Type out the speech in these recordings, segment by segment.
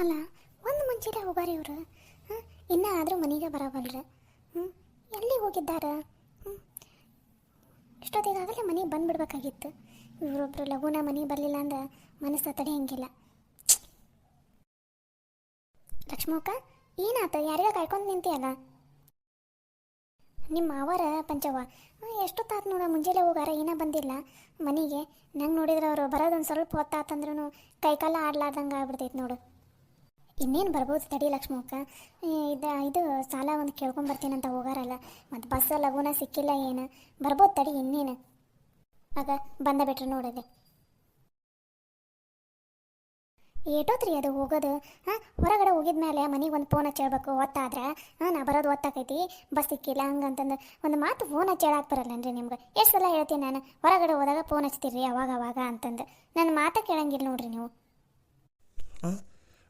ಅಲ್ಲ, ಒಂದು ಮುಂಚೆಲೆ ಹೋಗಾರ ಇವರು. ಇನ್ನೂ ಆದರೂ ಮನೆಗೆ ಬರವಲ್ರ. ಎಲ್ಲಿ ಹೋಗಿದ್ದಾರ? ಇಷ್ಟೊತ್ತಿಗಾಗಲೇ ಮನೆಗೆ ಬಂದುಬಿಡ್ಬೇಕಾಗಿತ್ತು. ಇವರೊಬ್ಬರು ಲಘುನ ಮನೆಗೆ ಬರಲಿಲ್ಲ ಅಂದ್ರೆ ಮನಸ್ಸು ತಡೆಯಂಗಿಲ್ಲ. ಲಕ್ಷ್ಮಕ್ಕ, ಏನಾತ? ಯಾರಿಗ ಕಾಯ್ಕೊಂಡು ನಿಂತಿಯಲ್ಲ? ನಿಮ್ಮ ಅವರ ಪಂಚವ್ವ ಎಷ್ಟೊತ್ತಾತು ನೋಡ, ಮುಂಜಾನೆ ಹೋಗಾರ, ಏನೋ ಬಂದಿಲ್ಲ ಮನೆಗೆ. ನಂಗೆ ನೋಡಿದ್ರೆ ಅವರು ಬರೋದೊಂದು ಸ್ವಲ್ಪ ಹೊತ್ತಾತಂದ್ರೂ ಕೈಕಾಲ ಆಡ್ಲಾರ್ದಂಗೆ ಆಗ್ಬಿಡ್ತೈತೆ ನೋಡು. ಇನ್ನೇನು ಬರ್ಬೋದು ತಡಿ ಲಕ್ಷ್ಮಕ್ಕ. ಇದು ಸಾಲ ಒಂದು ಕೇಳ್ಕೊಂಬರ್ತೀನಂತ ಹೋಗಾರಲ್ಲ, ಮತ್ತು ಬಸ್ ಲಘುನ ಸಿಕ್ಕಿಲ್ಲ, ಏನು ಬರ್ಬೋದು ತಡಿ. ಇನ್ನೇನು ಆಗ ಬಂದ ಬಿಟ್ರೆ ನೋಡದೆ ಏಟೋತ್ರಿ ಅದು ಹೋಗೋದು? ಹೊರಗಡೆ ಹೋಗಿದ್ಮೇಲೆ ಮನೆಗೆ ಒಂದು ಫೋನ್ ಹಚ್ಚೇಳ್ಬೇಕು. ಒತ್ತಾದ್ರೆ ನಾ ಬರೋದು ಒತ್ತಾಕೈತಿ, ಬಸ್ ಸಿಕ್ಕಿಲ್ಲ ಹಂಗಂತಂದು ಒಂದು ಮಾತು ಫೋನ್ ಹಚ್ಚೇಳಕ್ಕೆ ಬರಲ್ಲನ್ರಿ ನಿಮ್ಗೆ? ಎಷ್ಟು ಸಲ ಹೇಳ್ತೀನಿ ನಾನು, ಹೊರಗಡೆ ಹೋದಾಗ ಫೋನ್ ಹಚ್ತೀರಿ ಅವಾಗ ಅವಾಗ ಅಂತಂದು. ನನ್ನ ಮಾತ ಕೇಳಂಗಿಲ್ಲ ನೋಡ್ರಿ ನೀವು.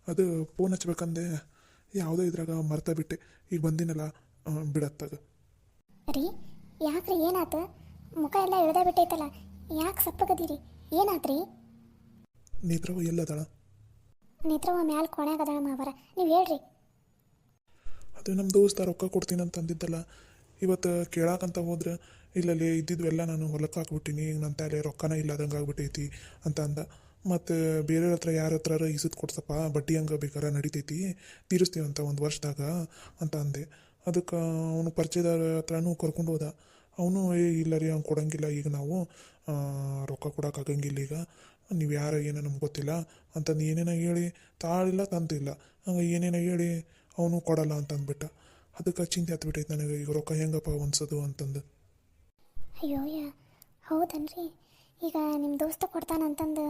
ಅದು ಫೋನ್ ಹಚ್ಬೇಕಂದೆ ಯಾವುದೋ ಇದ್ರಾಗ ಮರ್ತಾ ಬಿಟ್ಟೆ, ಈಗ ಬಂದಿನಲ್ಲ ಬಿಡತ್ತಾಗ. ರೀ ಯಾಕ್ರಿ, ಏನಾತು? ಮುಖ ಎಲ್ಲ ಇಳ್ದ ಬಿಟ್ಟೈತಲ್ಲ, ಯಾಕೆ ಸಪ್ಪಗದೀರಿ? ಏನಾತ್ರಿ? ನೇತ್ರವ ಎಲ್ಲದಳ? ನೇತ್ರವ ಮ್ಯಾಲ ಕೊನೆಗದ ಮಾವರ, ನೀವು ಹೇಳ್ರಿ. ಅದು ನಮ್ಮ ದೋಸ್ತ ರೊಕ್ಕ ಕೊಡ್ತೀನಿ ಅಂತ ಅಂದಿದ್ದಲ್ಲ, ಇವತ್ತು ಕೇಳಾಕಂತ ಹೋದ್ರೆ ಇಲ್ಲಲ್ಲಿ ಇದ್ದಿದ್ವೆಲ್ಲ ನಾನು ಹೊಲಕ್ಕೆ ಹಾಕ್ಬಿಟ್ಟಿನಿ, ಈಗ ನನ್ನ ತಲೆ ರೊಕ್ಕನ ಇಲ್ಲದಂಗೆ ಆಗ್ಬಿಟ್ಟೈತಿ ಅಂತ ಅಂದ. ಮತ್ತು ಬೇರೆಯವ್ರ ಹತ್ರ ಯಾರ ಹತ್ರ ಇಸದ್ ಕೊಡ್ಸಪ್ಪ, ಬಡ್ಡಿ ಹಂಗೆ ಬೇಕಾರೆ ನಡಿತೈತಿ, ತೀರಿಸ್ತೀವಂತ ಒಂದು ವರ್ಷದಾಗ ಅಂತ ಅಂದೆ. ಅದಕ್ಕೆ ಅವನು ಪರಿಚಯದವ್ರ ಹತ್ರನೂ ಕರ್ಕೊಂಡು ಹೋದ. ಅವನು ಇಲ್ಲ ರೀ ಅವ್ನು ಕೊಡೋಂಗಿಲ್ಲ, ಈಗ ನಾವು ರೊಕ್ಕ ಕೊಡೋಕ್ಕಾಗಂಗಿಲ್ಲ, ಈಗ ನೀವು ಯಾರು ಏನೋ ನಮ್ಗೆ ಗೊತ್ತಿಲ್ಲ ಅಂತಂದು ಏನೇನೋ ಹೇಳಿ ತಾಳಿಲ್ಲ ತಂತಿಲ್ಲ, ಹಂಗೆ ಏನೇನೋ ಹೇಳಿ ಅವನು ಕೊಡಲ್ಲ ಅಂತ ಅಂದ್ಬಿಟ್ಟ. ಅದಕ್ಕೆ ಚಿಂತೆ ಹತ್ಬಿಟ್ಟೈತೆ ನನಗೆ, ಈಗ ರೊಕ್ಕ ಹೆಂಗಪ್ಪ ಹೊಂದ್ಸೋದು ಅಂತಂದು. ಅಯ್ಯೋಯ್ಯ, ಹೌದನ್ರಿ? ಈಗ ನಿಮ್ಮ ದೋಸ್ತ ಕೊಡ್ತಾನಂತಂದು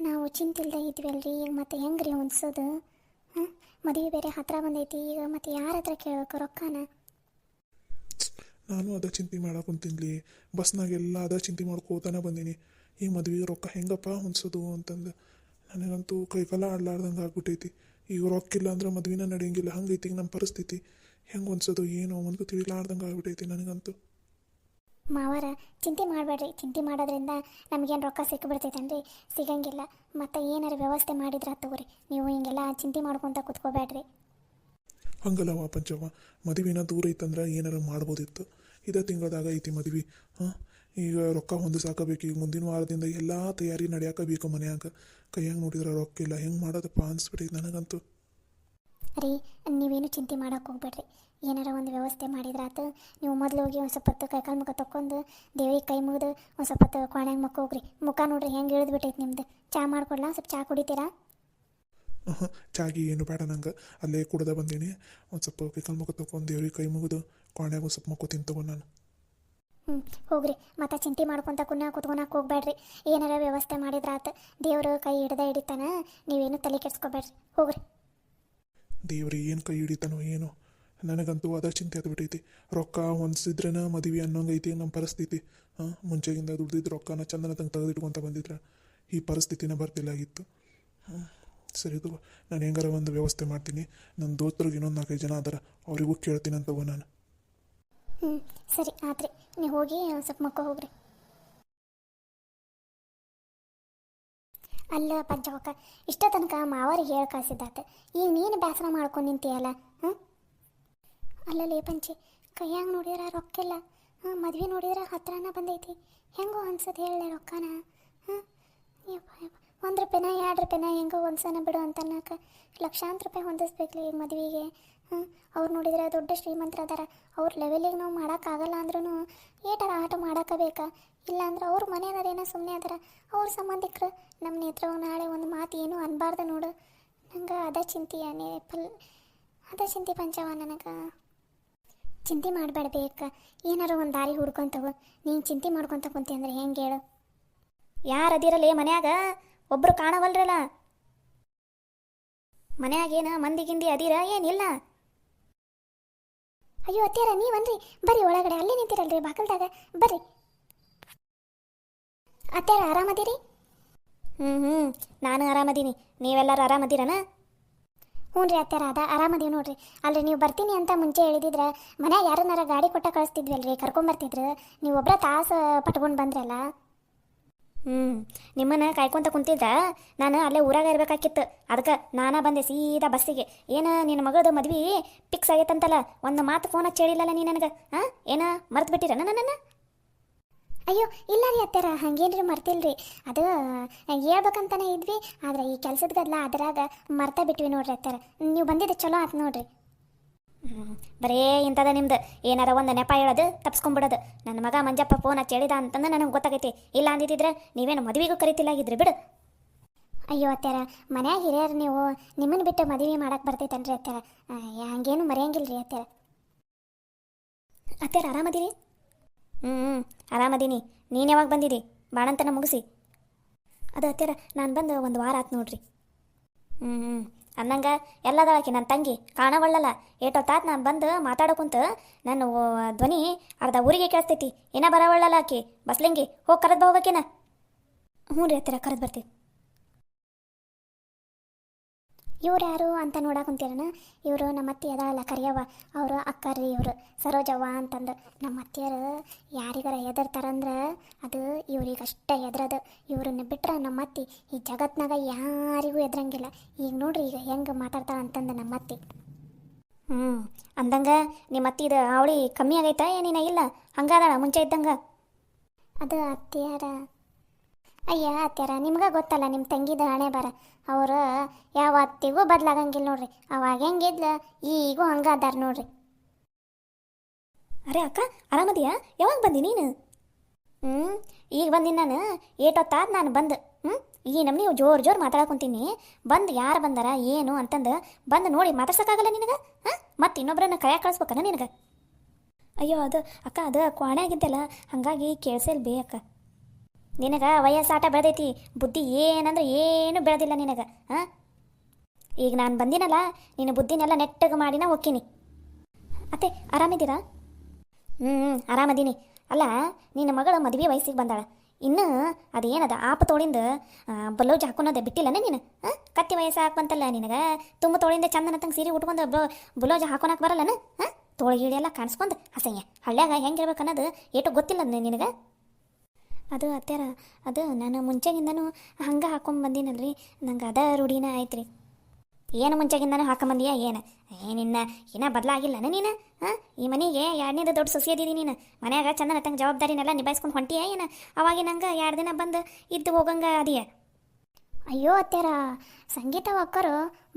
ನಾವು ಚಿಂತಿಲ್ದೆ ಇದ್ವಲ್ರಿ, ಈಗ ಮತ್ತೆ ಹೆಂಗೆ ರೀ ಹೊಂದ್ಸೋದು? ಮದುವೆ ಬೇರೆ ಹತ್ರ ಬಂದೈತಿ, ಈಗ ಮತ್ತೆ ಯಾರ ಹತ್ರ ಕೇಳಬೇಕು ರೊಕ್ಕನ? ನಾನು ಅದ ಚಿಂತೆ ಮಾಡಕೊಂತಿನ್ಲಿ, ಬಸ್ನಾಗೆಲ್ಲ ಅದ ಚಿಂತೆ ಮಾಡ್ಕೋತಾನೆ ಬಂದೀನಿ. ಈ ಮದುವೆಗೆ ರೊಕ್ಕ ಹೆಂಗಪ್ಪ ಹೊಂದ್ಸೋದು ಅಂತಂದು ನನಗಂತೂ ಕೈಕಾಲ ಆಡ್ಲಾರ್ದಂಗೆ ಆಗ್ಬಿಟ್ಟೈತಿ. ಈಗ ರೊಕ್ಕ ಇಲ್ಲ ಅಂದ್ರೆ ಮದುವೆನ ನಡೆಯಂಗಿಲ್ಲ, ಹಂಗೈತಿ ಈಗ ನಮ್ಮ ಪರಿಸ್ಥಿತಿ. ಹೆಂಗೆ ಹೊಂದ್ಸೋದು ಏನೋ ಒಂದು ತಿಳಿಲಾರ್ದಂಗೆ ಆಗ್ಬಿಟ್ಟೈತಿ ನನಗಂತೂ. ಮಾವರ ಚಿಂತೆ ಮಾಡಬೇಡ್ರಿ, ಚಿಂತೆ ಮಾಡೋದ್ರಿಂದ ನಮಗೇನು ರೊಕ್ಕ ಸಿಕ್ಕಿಬಿಡ್ತೈತನ್ರಿ? ಸಿಗಂಗಿಲ್ಲ. ಮತ್ತು ಏನಾರು ವ್ಯವಸ್ಥೆ ಮಾಡಿದ್ರೆ ತಗೋರಿ, ನೀವು ಹಿಂಗೆಲ್ಲ ಚಿಂತೆ ಮಾಡ್ಕೊತ ಕೂತ್ಕೋಬೇಡ್ರಿ. ಹಂಗಲ್ಲವ ಪಂಚವ್ವ, ಮದುವೆನ ದೂರ ಐತಂದ್ರೆ ಏನಾರು ಮಾಡ್ಬೋದಿತ್ತು. ಇದೇ ತಿಂಗಳದಾಗ ಐತಿ ಮದುವೆ. ಈಗ ರೊಕ್ಕ ಹೊಂದಿಸಾಕಬೇಕು, ಈಗ ಮುಂದಿನ ವಾರದಿಂದ ಎಲ್ಲ ತಯಾರಿ ನಡೆಯಾಕಬೇಕು ಮನ್ಯಾಗ. ಕೈಯಾಗ ನೋಡಿದ್ರೆ ರೊಕ್ಕ ಇಲ್ಲ, ಹೆಂಗೆ ಮಾಡೋದಪ್ಪ ಅನ್ಸ್ಬಿಟ್ಟೈತೆ ನನಗಂತೂ. ರೀ ನೀವೇನು ಚಿಂತೆ ಮಾಡೋಕೆ ಹೋಗ್ಬೇಡ್ರಿ, ಏನಾರ ಒಂದು ವ್ಯವಸ್ಥೆ ಮಾಡಿದ್ರಾತು. ನೀವು ಮೊದಲು ಹೋಗಿ ಒಂದು ಸ್ವಲ್ಪ ಹೊತ್ತು ಕೈಕಾಲು ಮುಖ ತೊಗೊಂಡು ದೇವ್ರಿಗೆ ಕೈ ಮುಗಿದು ಒಂದು ಸ್ವಲ್ಪ ಹೊತ್ತು ಕೋಣೆಗೆ ಮಕ್ಕ ಹೋಗ್ರಿ. ಮುಖ ನೋಡ್ರಿ ಹೆಂಗೆ ಇಳಿದ್ಬಿಟ್ಟೈತೆ ನಿಮ್ದು. ಚಾ ಮಾಡ್ಕೊಡ್ಲಾ? ಸ್ವಲ್ಪ ಚಾ ಕುಡಿತೀರಾ? ಚಾಗಿ ಏನು ಬೇಡ ನಂಗೆ, ಅಲ್ಲೇ ಕುಡ್ದ ಬಂದೀನಿ. ಒಂದು ಸ್ವಲ್ಪ ಕೈಕಾಲು ಮುಖ ತೊಗೊಂಡು ದೇವ್ರಿಗೆ ಕೈ ಮುಗಿದು ಕೋಣೆಗೆ ಒಂದು ಸ್ವಲ್ಪ ಮಕ್ಕೋತೀನಿ ತಗೊಂಡು ನಾನು. ಹೋಗ್ರಿ, ಮತ್ತೆ ಚಿಂತೆ ಮಾಡ್ಕೊತ ಕುತ್ಕೊಳಕ್ಕೆ ಹೋಗ್ಬೇಡ್ರಿ. ಏನಾರ ವ್ಯವಸ್ಥೆ ಮಾಡಿದ್ರಾತು, ದೇವರು ಕೈ ಹಿಡಿತಾನ, ನೀವೇನು ತಲೆ ಕೆಡ್ಸ್ಕೊಬೇಡ್ರಿ, ಹೋಗ್ರಿ. ದೇವ್ರಿ ಏನು ಕೈ ಹಿಡಿತಾನೋ ಏನೋ, ನನಗಂತೂ ಅದ ಚಿಂತೆ ಹತ್ಬಿಟ್ಟೈತಿ. ರೊಕ್ಕ ಹೊಂದಿಸಿದ್ರೇನ ಮದುವೆ ಅನ್ನೋಂಗೈತಿ ನಮ್ಮ ಪರಿಸ್ಥಿತಿ. ಮುಂಚೆಗಿಂದ ದುಡ್ದಿದ್ದು ರೊಕ್ಕನ ಚಂದನ ತಂಗೆ ತೆಗೆದಿಟ್ಕೊತ ಬಂದಿದ್ರೆ ಈ ಪರಿಸ್ಥಿತಿನ ಬರ್ತಿಲ್ಲಾಗಿತ್ತು. ಸರಿ ತಗೋ, ನಾನು ಹೆಂಗಾರ ಒಂದು ವ್ಯವಸ್ಥೆ ಮಾಡ್ತೀನಿ. ನನ್ನ ದೋಸ್ತರಿಗೆ ಇನ್ನೊಂದು 4-5 ಜನ ಅದಾರ, ಅವರಿಗೂ ಕೇಳ್ತೀನಿ ತಗೋ ನಾನು. ಸರಿ ಆತ್ರಿ, ನೀವು ಹೋಗಿ ಸ್ವಲ್ಪ ಮಕ್ಕ ಹೋಗ್ರಿ. ಅಲ್ಲ ಪಂಚವಕ್ಕ, ಇಷ್ಟ ತನಕ ಮಾವರಿಗೆ ಹೇಳಿ ಕಳಿಸಿದ್ದಾತ, ಈಗ ನೀನು ಬೇಸರ ಮಾಡ್ಕೊಂಡು ನಿಂತೀಯಲ್ಲ. ಅಲ್ಲಲ್ಲೇ ಪಂಚಿ, ಕೈಯಾಗ ನೋಡಿದ್ರೆ ರೊಕ್ಕಿಲ್ಲ, ಮದ್ವೆ ನೋಡಿದ್ರೆ ಹತ್ರನ ಬಂದೈತಿ, ಹೆಂಗೋ ಅನ್ಸೋದು ಹೇಳಲೆ ರೊಕ್ಕನ? 1 ರೂಪಾಯಿನ 2 ರೂಪಾಯಿನ ಹೆಂಗೋ ಒಂದ್ಸನ ಬಿಡು ಅಂತನ್ನಕ್ಕೆ ಲಕ್ಷಾಂತರ ರೂಪಾಯಿ ಹೊಂದಿಸ್ಬೇಕ್ಲಿ ಈಗ ಮದುವೆಗೆ. ಅವ್ರು ನೋಡಿದ್ರೆ ದೊಡ್ಡ ಶ್ರೀಮಂತರ ಅದಾರ, ಅವ್ರ ಲೆವೆಲಿಗೆ ನಾವು ಮಾಡೋಕ್ಕಾಗಲ್ಲ ಅಂದ್ರೂ ಏಟಾರ ಆಟ ಮಾಡೋಕ್ಕಬೇಕಾ? ಇಲ್ಲಾಂದ್ರೆ ಅವ್ರ ಮನೆ ಅದಾರೇನೋ ಸುಮ್ಮನೆ ಅದಾರ, ಅವ್ರ ಸಂಬಂಧಿಕರು. ನಮ್ಮ ನೇತ್ರವು ನಾಳೆ ಒಂದು ಮಾತು ಏನೂ ಅನ್ಬಾರ್ದು ನೋಡು. ನಂಗೆ ಅದ ಚಿಂತೆಯೇ ಅದ ಚಿಂತೆ ಪಂಚವ ನನಗೆ. ಚಿಂತೆ ಮಾಡಬೇಡಬೇಕ, ಏನಾರು ಒಂದು ದಾರಿ ಹುಡ್ಕೊಂತವ. ನೀನು ಚಿಂತೆ ಮಾಡ್ಕೊತ ಕುಂತಿ ಅಂದ್ರೆ ಹೆಂಗೆ ಹೇಳು? ಯಾರು ಅದಿರಲಿ ಮನ್ಯಾಗ? ಒಬ್ಬರು ಕಾಣವಲ್ರಲ್ಲ ಮನ್ಯಾಗೇನು ಮಂದಿ ಗಿಂದಿ ಅದಿರ ಏನಿಲ್ಲ? ಅಯ್ಯೋ ಅತ್ಯಾರ ನೀವನ್ರಿ, ಬರ್ರಿ ಒಳಗಡೆ, ಅಲ್ಲೇ ನಿಂತಿರಲ್ರಿ ಬಾಕಲ್ದಾಗ, ಬರ್ರಿ. ಅತ್ಯಾರ ಆರಾಮದಿರಿ? ನಾನು ಆರಾಮದೀನಿ, ನೀವೆಲ್ಲರೂ ಆರಾಮದಿರನ? ಹ್ಞೂ ರೀ ಅತ್ಯಾರ, ಆರಾಮದೀವಿ ನೋಡ್ರಿ. ಅಲ್ರಿ ನೀವು ಬರ್ತೀನಿ ಅಂತ ಮುಂಚೆ ಹೇಳಿದಿದ್ರೆ ಮನ್ಯಾಗ ಯಾರನ್ನಾರ ಗಾಡಿ ಕೊಟ್ಟ ಕಳಿಸ್ತಿದ್ವಲ್ರಿ, ಕರ್ಕೊಂಬರ್ತಿದ್ರು. ನೀವು ಒಬ್ಬರ ತಾಸು ಪಟ್ಕೊಂಡು ಬಂದ್ರಲ್ಲ. ಹ್ಞೂ ನಿಮ್ಮನ್ನ ಕಾಯ್ಕೊಂತ ಕುಂತಿದ್ರ ನಾನು ಅಲ್ಲೇ ಊರಾಗ ಇರ್ಬೇಕಾಕಿತ್ತು. ಅದಕ್ಕೆ ನಾನಾ ಬಂದೆ ಸೀದಾ ಬಸ್ಸಿಗೆ. ಏನು ನಿನ್ನ ಮಗಳದು ಮದ್ವೆ ಫಿಕ್ಸ್ ಆಗೈತಂತಲ್ಲ, ಒಂದು ಮಾತು ಫೋನ್ ಹಚ್ಚಿ ಹೇಳಿಲ್ಲಲ್ಲ ನೀ ನನಗೆ. ಹಾಂ ಏನ ಮರ್ತು ಬಿಟ್ಟಿರ ನನ್ನನ್ನು? ಅಯ್ಯೋ ಇಲ್ಲ ರೀ ಅತ್ತಾರ, ಹಂಗೇನ್ರಿ ಮರ್ತಿಲ್ರಿ. ಅದು ಹೇಳ್ಬೇಕಂತಾನೆ ಇದ್ವಿ, ಆದರೆ ಈ ಕೆಲ್ಸದ ಗದ್ಲ ಅದರಾಗ ಮರ್ತಾ ಬಿಟ್ವಿ ನೋಡ್ರಿ ಅತ್ತಾರ. ನೀವು ಬಂದಿದ್ದು ಚಲೋ ಆಯ್ತು ನೋಡ್ರಿ. ಬರೇ ಇಂಥದ ನಿಮ್ದು. ಏನಾರ ಒಂದು ನೆಪ ಹೇಳೋದು ತಪ್ಸ್ಕೊಂಡ್ಬಿಡೋದು. ನನ್ನ ಮಗ ಮಂಜಪ್ಪ ಫೋನ್ ಹಚ್ಚಿ ಹೇಳಿದ ಅಂತಂದು ನನಗೆ ಗೊತ್ತಾಗೈತಿ. ಇಲ್ಲ ಅಂದಿದ್ದಿದ್ರೆ ನೀವೇನು ಮದುವೆಗೂ ಕರಿತಿಲ್ಲಾಗಿದ್ರಿ ಬಿಡು. ಅಯ್ಯೋ ಅತ್ತಾರ, ಮನ್ಯಾಗ ಹಿರಿಯರು ನೀವು, ನಿಮ್ಮನ್ನು ಬಿಟ್ಟು ಮದುವೆ ಮಾಡಕ್ಕೆ ಬರ್ತೈತನ್ರಿ ಅತ್ತಾರ. ಹಂಗೇನು ಮರೆಯಂಗಿಲ್ಲ ರೀ ಅತ್ತಾರ. ಅತ್ತಾರ ಆರಾಮದಿರಿ? ಆರಾಮದೀನಿ. ನೀನು ಯಾವಾಗ ಬಂದಿದ್ದಿ ಬಾಣಂತನ ಮುಗಿಸಿ? ಅದು ಅತ್ತಾರ ನಾನು ಬಂದು ಒಂದು ವಾರ ಆಯ್ತು ನೋಡ್ರಿ. ಅನ್ನಂಗ ಎಲ್ಲದಾಕಿ ನನ್ನ ತಂಗಿ ಕಾಣವಳ್ಳಲ್ಲ. ಏಟೊತ್ತಾತ್ ನಾನು ಬಂದು ಮಾತಾಡೋಕುಂತ ನನ್ನ ಧ್ವನಿ ಅರ್ಧ ಊರಿಗೆ ಕೇಳಿಸ್ತೈತಿ. ಏನ ಬರವಳ್ಳಲ್ಲ ಆಕಿ ಬಸ್ಲಿಂಗಿ. ಹೋಗಿ ಕರೆದು ಹೋಗಕೇನ? ಹ್ಞೂ ರೀ ಹತ್ತಿರ ಕರೆದು ಬರ್ತೀವಿ. ಇವ್ರು ಯಾರು ಅಂತ ನೋಡಾಕುಂತೀರನ? ಇವರು ನಮ್ಮ ಅತ್ತಿ ಅದಾಳಲ್ಲ ಕರಿಯವ್ವ, ಅವರು ಅಕ್ಕರ್ರಿ. ಇವರು ಸರೋಜವ್ವ ಅಂತಂದು. ನಮ್ಮ ಅತ್ತಿಯರು ಯಾರಿಗಾರ ಹೆದರ್ತಾರಂದ್ರೆ ಅದು ಇವ್ರಿಗಷ್ಟೇ ಹೆದ್ರದು. ಇವ್ರನ್ನ ಬಿಟ್ರೆ ನಮ್ಮ ಅತ್ತಿ ಈ ಜಗತ್ನಾಗ ಯಾರಿಗೂ ಹೆದ್ರಂಗಿಲ್ಲ. ಈಗ ನೋಡ್ರಿ ಈಗ ಹೆಂಗೆ ಮಾತಾಡ್ತಾಳ ಅಂತಂದು ನಮ್ಮ ಅತ್ತಿ. ಅಂದಂಗ ನಿಮ್ಮ ಅತ್ತಿದ ಅವಳಿ ಕಮ್ಮಿ ಆಗೈತಾ ಏನಿನ? ಇಲ್ಲ ಹಂಗಾದಾಳ ಮುಂಚೆ ಇದ್ದಂಗ? ಅದು ಅತ್ತಿಯಾರ. ಅಯ್ಯ ಅತ್ಯಾರ, ನಿಮ್ಗೆ ಗೊತ್ತಲ್ಲ ನಿಮ್ಮ ತಂಗಿದ ಹಣೆ ಬರ. ಅವರು ಯಾವತ್ತಿಗೂ ಬದಲಾಗಂಗಿಲ್ಲ ನೋಡ್ರಿ. ಅವಾಗ ಹೆಂಗಿದ್ಲ ಈಗೂ ಹಂಗಾದಾರ ನೋಡ್ರಿ. ಅರೆ ಅಕ್ಕ ಆರಾಮದಿಯಾ? ಯಾವಾಗ ಬಂದಿ ನೀನು? ಈಗ ಬಂದಿನಿ ನಾನು. ಏಟೊತ್ತಾದ ನಾನು ಬಂದು. ಈ ನಮ್ನಿ ಜೋರು ಮಾತಾಡ್ಕೊಂತೀನಿ. ಬಂದು ಯಾರು ಬಂದಾರ ಏನು ಅಂತಂದು ಬಂದು ನೋಡಿ ಮಾತಾಡ್ಸೋಕ್ಕಾಗಲ್ಲ ನಿನಗೆ? ಮತ್ತೆ ಇನ್ನೊಬ್ರನ್ನ ಕೈಯಾಗ ಕಳಿಸ್ಬೇಕನ ನಿನಗೆ? ಅಯ್ಯೋ ಅದು ಅಕ್ಕ, ಅದು ಕ್ವಾಣೆಯಾಗಿದ್ದಲ್ಲ ಹಾಗಾಗಿ ಕೇಳಿಸಲ್ ಬೇ ಅಕ್ಕ. ನಿನಗೆ ವಯಸ್ಸಾಟ ಬೆಳೆದೈತಿ, ಬುದ್ಧಿ ಏನಂದ್ರೆ ಏನು ಬೆಳೆದಿಲ್ಲ ನಿನಗೆ. ಈಗ ನಾನು ಬಂದಿನಲ್ಲ, ನಿನ್ನ ಬುದ್ಧಿನೆಲ್ಲ ನೆಟ್ಟಗೆ ಮಾಡಿನ ಹೋಗ್ತೀನಿ. ಅತ್ತೆ ಆರಾಮಿದ್ದೀರಾ? ಆರಾಮದೀನಿ. ಅಲ್ಲ ನಿನ್ನ ಮಗಳು ಮದುವೆ ವಯಸ್ಸಿಗೆ ಬಂದಾಳ. ಇನ್ನು ಅದೇನದ ಆಪ ತೋಳಿಂದ ಬಲೋಜ್ ಹಾಕೊಳೋದೆ ಬಿಟ್ಟಿಲ್ಲನ ನೀನು? ಕತ್ತಿ ವಯಸ್ಸು ಹಾಕಂತಲ್ಲ ನಿನಗೆ. ತುಂಬ ತೋಳಿಂದ ಚಂದನ ತಂಗೆ ಸೀರೆ ಉಟ್ಕೊಂಡು ಬಲೋಜ್ ಹಾಕೊಳಕ್ಕೆ ಬರಲ್ಲನ? ತೋಳಿಗಿಳಿ ಎಲ್ಲ ಕಾಣಿಸ್ಕೊಂಡು ಹಸಯ್ಯ ಹಳ್ಳ್ಯಾಗ ಹೆಂಗಿರ್ಬೇಕು ಅನ್ನೋದು ಏಟು ಗೊತ್ತಿಲ್ಲ ನಿನಗೆ? ಅದು ಅತ್ಯಾರ, ಅದು ನಾನು ಮುಂಚೆಗಿಂದನೂ ಹಂಗೆ ಹಾಕೊಂಡು ಬಂದೀನಲ್ರಿ, ನಂಗೆ ಅದ ರೂಢಿನ ಆಯ್ತು ರೀ. ಏನು ಮುಂಚೆಗಿಂದನೂ ಹಾಕೊಂಬಂದೀಯ ಏನು? ನಿನ್ನ ಏನೋ ಬದಲಾಗಿಲ್ಲನ ನೀನು? ಈ ಮನೆಗೆ ಎರಡನೇದು ದೊಡ್ಡ ಸೊಸೆಯದಿದಿ ನೀನು. ಮನ್ಯಾಗ ಚಂದನ ತಂಗೆ ಜವಾಬ್ದಾರಿನೆಲ್ಲ ನಿಭಾಯಿಸ್ಕೊಂಡು ಹೊಂಟಿಯ ಏನು? ಅವಾಗಿ ನಂಗೆ 2 ದಿನ ಬಂದು ಇದ್ದು ಹೋಗಂಗ ಅದೀಯ. ಅಯ್ಯೋ ಅತ್ಯಾರ, ಸಂಗೀತ ಅಕ್ಕರು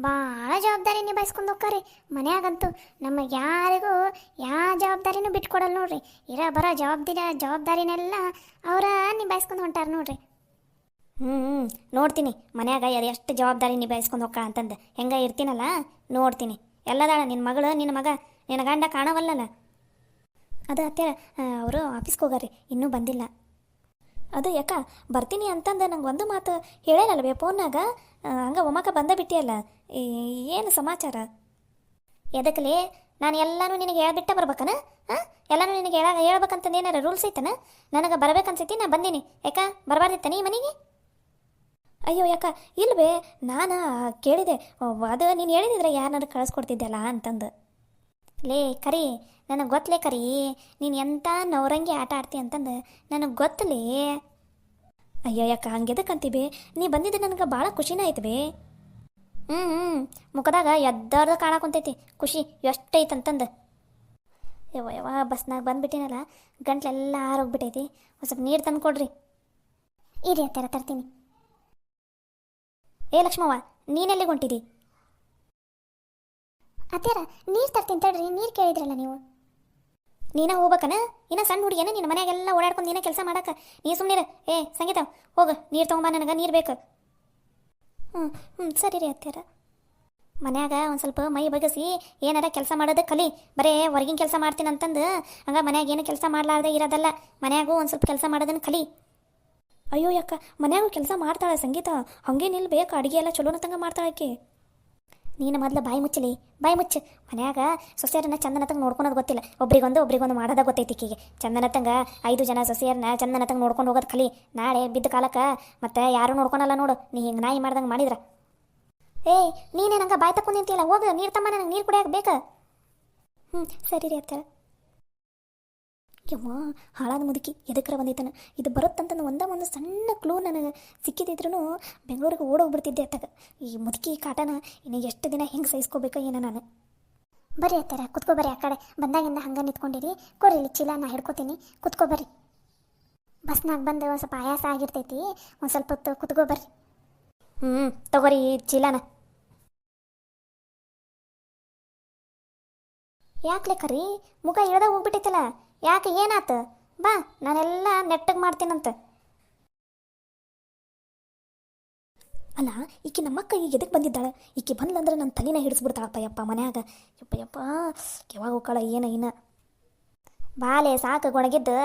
ಭಾಳ ಜವಾಬ್ದಾರಿ ನಿಭಾಯಿಸ್ಕೊಂಡು ಹೋಗ್ತಾರೆ ಮನ್ಯಾಗಂತೂ. ನಮಗೆ ಯಾರಿಗೂ ಯಾವ ಜವಾಬ್ದಾರಿನೂ ಬಿಟ್ಕೊಡಲ್ಲ ನೋಡ್ರಿ. ಬರೋ ಜವಾಬ್ದಾರಿನೆಲ್ಲ ಅವರ ನಿಭಾಯಿಸ್ಕೊಂಡು ಹೊಂಟಾರ ನೋಡ್ರಿ. ನೋಡ್ತೀನಿ ಮನ್ಯಾಗ ಎಷ್ಟು ಜವಾಬ್ದಾರಿ ನಿಭಾಯಿಸ್ಕೊಂಡು ಹೋಗ್ಕ ಅಂತಂದು. ಹೆಂಗೆ ಇರ್ತೀನಲ್ಲ ನೋಡ್ತೀನಿ. ಎಲ್ಲದಾಳ ನಿನ್ನ ಮಗಳು, ನಿನ್ನ ಮಗ, ನಿನ್ನ ಗಂಡ ಕಾಣವಲ್ಲಲ್ಲ? ಅದು ಅತ್ಯಾರ ಅವರು ಆಫೀಸ್ಗೆ ಹೋಗಾರಿ, ಇನ್ನೂ ಬಂದಿಲ್ಲ. ಅದು ಯಾಕ ಬರ್ತೀನಿ ಅಂತಂದು ನಂಗೆ ಒಂದು ಮಾತು ಹೇಳೇನಲ್ವೇ ಫೋನ್ನಾಗ? ಹಂಗೆ ಒಮ್ಮಕ ಬಂದ ಬಿಟ್ಟಿಯಲ್ಲ, ಏನು ಸಮಾಚಾರ? ಎದಕ್ಕಲೇ ನಾನು ಎಲ್ಲನೂ ನಿನಗೆ ಹೇಳ್ಬಿಟ್ಟ ಬರ್ಬೇಕನ? ಎಲ್ಲನೂ ನಿನಗೆ ಹೇಳ್ಬೇಕಂತಂದು ಏನಾರ ರೂಲ್ಸ್ ಐತನ? ನನಗೆ ಬರಬೇಕನ್ಸೈತಿ, ನಾ ಬಂದೀನಿ. ಯಾಕ ಬರಬಾರ್ದಿತ್ತಾನೆ ಈ ಮನೆಗೆ? ಅಯ್ಯೋ ಯಾಕ ಇಲ್ವೇ, ನಾನು ಕೇಳಿದೆ. ಅದು ನೀನು ಹೇಳಿದಿದ್ರೆ ಯಾರನ್ನಾರು ಕಳಿಸ್ಕೊಡ್ತಿದ್ದೆಲ್ಲ ಅಂತಂದು. ಲೇ ಕರಿ, ನನಗೆ ಗೊತ್ತಲೇ ಕರಿ, ನೀನು ಎಂಥ ನವರಂಗಿ ಆಟ ಆಡ್ತಿ ಅಂತಂದು ನನಗೆ ಗೊತ್ತಲೇ. ಅಯ್ಯೋ ಯಾಕ ಹಂಗೆದಕ್ಕಂತೀವಿ? ನೀ ಬಂದಿದ್ದು ನನಗೆ ಭಾಳ ಖುಷಿನ ಆಯ್ತು ಬೇ. ಮುಖದಾಗ ಎದ್ದಾರ್ದು ಕಾಣಕೊಂತೈತಿ ಖುಷಿ ಎಷ್ಟೈತಂತಂದು. ಯವ್ವ ಬಸ್ನಾಗ ಬಂದುಬಿಟ್ಟಿನಲ್ಲ, ಗಂಟ್ಲೆಲ್ಲ ಆರೋಗ್ಬಿಟ್ಟೈತಿ. ಒಂದು ಸ್ವಲ್ಪ ನೀರು ತಂದು ಕೊಡ್ರಿ. ಇರಿ ಆ ಥರ ತರ್ತೀನಿ. ಏ ಲಕ್ಷ್ಮವ್ವ, ನೀನೆಲ್ಲಿಗೆ ಹೊಂಟಿದಿ? ಅತ್ಯಾರ ನೀರು ತರ್ತೀನಿ ತಡ್ರಿ, ನೀರು ಕೇಳಿದ್ರಲ್ಲ ನೀವು. ನೀನ ಹೋಗ್ಬೇಕನ? ಇನ್ನ ಸಣ್ಣ ಹುಡುಗಿಯನ ನಿನ್ನ ಮನೆಯಾಗೆಲ್ಲ ಓಡಾಡ್ಕೊಂಡು ನೀನ ಕೆಲಸ ಮಾಡಕ್ಕೆ? ನೀ ಸುಮ್ಮನಿರ. ಏ ಸಂಗೀತ ಹೋಗು, ನೀರು ತೊಗೊಂಬ, ನನಗೆ ನೀರು ಬೇಕು. ಸರಿ ರೀ ಅತ್ಯಾರ. ಮನ್ಯಾಗ ಒಂದು ಸ್ವಲ್ಪ ಮೈ ಬಗಸಿ ಏನಾರ ಕೆಲಸ ಮಾಡೋದು ಕಲಿ. ಬರೇ ಹೊರಗಿನ ಕೆಲಸ ಮಾಡ್ತೀನಿ ಅಂತಂದು ಹಂಗೆ ಮನ್ಯಾಗ ಏನು ಕೆಲಸ ಮಾಡಲಾರ್ದೆ ಇರೋದಲ್ಲ. ಮನ್ಯಾಗೂ ಒಂದು ಸ್ವಲ್ಪ ಕೆಲಸ ಮಾಡೋದನ್ನು ಕಲಿ. ಅಯ್ಯೋ ಯಾಕ ಮನ್ಯಾಗೂ ಕೆಲಸ ಮಾಡ್ತಾಳೆ ಸಂಗೀತ, ಹಂಗೇನಿಲ್ಲ ಬೇಕು. ಅಡುಗೆ ಎಲ್ಲ ಚಲೋನ ತಂಗ ಮಾಡ್ತಾಳಕ್ಕೆ. ನೀನು ಮೊದಲು ಬಾಯಿ ಮುಚ್ಚಲಿ, ಬಾಯಿ ಮುಚ್ಚು. ಮನ್ಯಾಗ ಸೊಸೆಯರನ್ನ ಚಂದನತಂಗೆ ನೋಡ್ಕೊಳೋದು ಗೊತ್ತಿಲ್ಲ. ಒಬ್ರಿಗೊಂದು ಮಾಡೋದ ಗೊತ್ತೈತಿ ಈಕಿಗೆ. ಚಂದನತಂಗೆ 5 ಜನ ಸೊಸೆಯರನ್ನ ಚಂದನತಂಗೆ ನೋಡ್ಕೊಂಡು ಹೋಗೋದು ಕಲಿ. ನಾಳೆ ಬಿದ್ದ ಕಾಲಕ್ಕೆ ಮತ್ತೆ ಯಾರೂ ನೋಡ್ಕೊಳಲ್ಲ ನೋಡು, ನೀ ಹಿಂಗೆ ನಾಯಿ ಮಾಡ್ದಂಗೆ ಮಾಡಿದ್ರ. ಏಯ್ ನೀನೇ ನಂಗೆ ಬಾಯಿ ತಕೊಂಡು ನಿಂತಿಲ್ಲ, ಹೋಗು ನೀರು ತಮ್ಮ, ನನಗೆ ನೀರು ಕುಡಿಯೋಕೆ ಬೇಕಾ? ಸರಿ ರೀ ಅತ್ತ. ಯವ್ವ ಹಾಳಾದ ಮುದುಕಿ ಎದಕ್ಕರ ಬಂದೈತನ ಇದು ಬರುತ್ತಂತಂದು ಒಂದು ಸಣ್ಣ ಕ್ಲೂ ನನಗೆ ಸಿಕ್ಕಿದಿದ್ರು ಬೆಂಗಳೂರಿಗೆ ಓಡೋಗ್ಬಿಡ್ತಿದ್ದೆ ಅತ್ತಾಗ. ಈ ಮುದುಕಿ ಕಾಟನ ಇನ್ನು ಎಷ್ಟು ದಿನ ಹೆಂಗೆ ಸಹಿಸ್ಕೋಬೇಕ ಏನೋ ನಾನು. ಬರ್ರಿ ಅತ್ತಾರ ಕುತ್ಕೋ ಬರ್ರಿ, ಆ ಕಡೆ ಬಂದಾಗಿಂದ ಹಂಗೆ ನಿಂತ್ಕೊಂಡಿರಿ. ಕೊಡ್ರಿ ಇಲ್ಲಿ ಚೀಲ ನಾ ಹಿಡ್ಕೊತೀನಿ, ಕುತ್ಕೋ ಬರ್ರಿ. ಬಸ್ನಾಗ ಬಂದು ಒಂದು ಸ್ವಲ್ಪ ಆಯಾಸ ಆಗಿರ್ತೈತಿ, ಒಂದು ಸ್ವಲ್ಪ ಹೊತ್ತು ಕುತ್ಕೋ ಬರ್ರಿ. ತಗೋರಿ ಈ ಚೀಲನ. ಯಾಕ್ಲೆ ಕರಿ ಮುಖ ಇಳ್ದಾಗ ಹೋಗ್ಬಿಟ್ಟೈತಲ್ಲ, ಯಾಕೆ ಏನಾತ? ಬಾ ನಾನೆಲ್ಲ ನೆಟ್ಟಗೆ ಮಾಡ್ತೀನಂತ. ಅಲ್ಲ ಈಕೆ ನಮ್ಮಕ್ಕ ಈಗ ಎದಕ್ಕೆ ಬಂದಿದ್ದಾಳೆ? ಈಕೆ ಬಂದ್ಲಂದ್ರೆ ನನ್ನ ತಲೆನ ಹಿಡಿಸ್ಬಿಡ್ತಾಳಪ್ಪ ಯಪ್ಪ ಮನ್ಯಾಗ. ಯಪ್ಪ ಯಾವಾಗ ಹೋಗ್ಕಳ ಏನ ಇನ್ನ. ಬಾಲೆ ಸಾಕು ಗೊಣಗಿದ್ದು